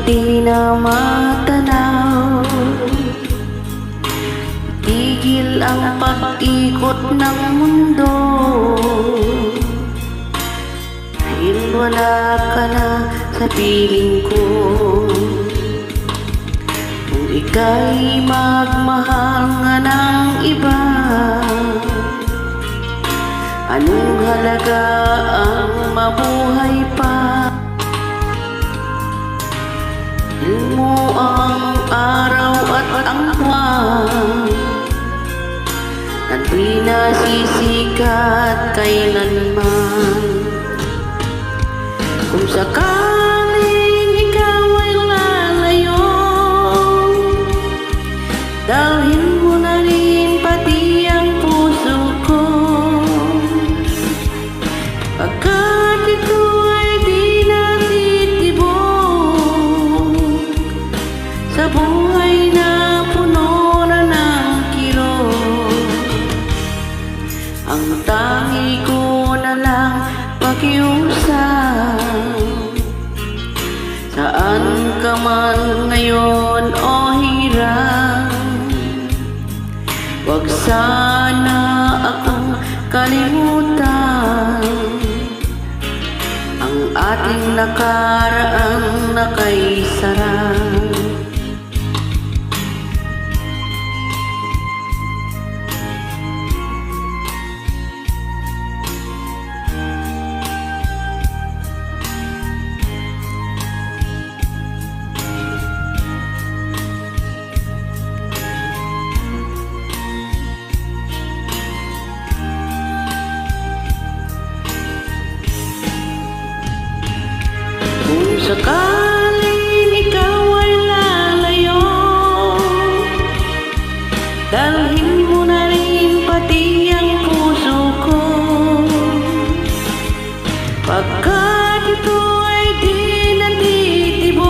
di na matanaw. Tigil ang pag-ikot ng mundo, dahil wala ka na sa piling ko. Kung ika'y magmahal nga ng iba, anong halaga ang mabuhay pa? Dahil mo ang araw at ang buwan, at di nasisikat kailanman. Kung sakaling ikaw ay lalayo, dalhin mo na rin pati ang puso ko. Pagkat ito ay di natitibok sa buhay na puno na ng kirot. Ang tangi ko na lang pakiusap, saan ka man ngayon o hirang, wag sana akong kalimutan ang ating nakaraang nakaisarang. Kung sakaling ikaw ay lalayo, dalhin mo na rin pati ang puso ko. Pagkat ito ay di natitibok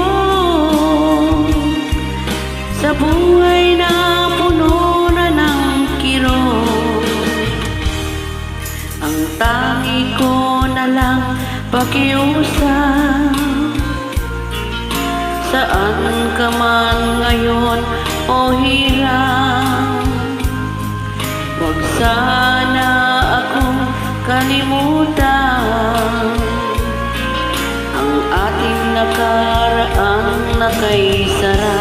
sa buhay na puno na ng kirot. Ang tangi ko na lang pakiusap, saan ka man ngayon o hirang, wag sana akong kalimutan ang ating nakaraang nakaisara.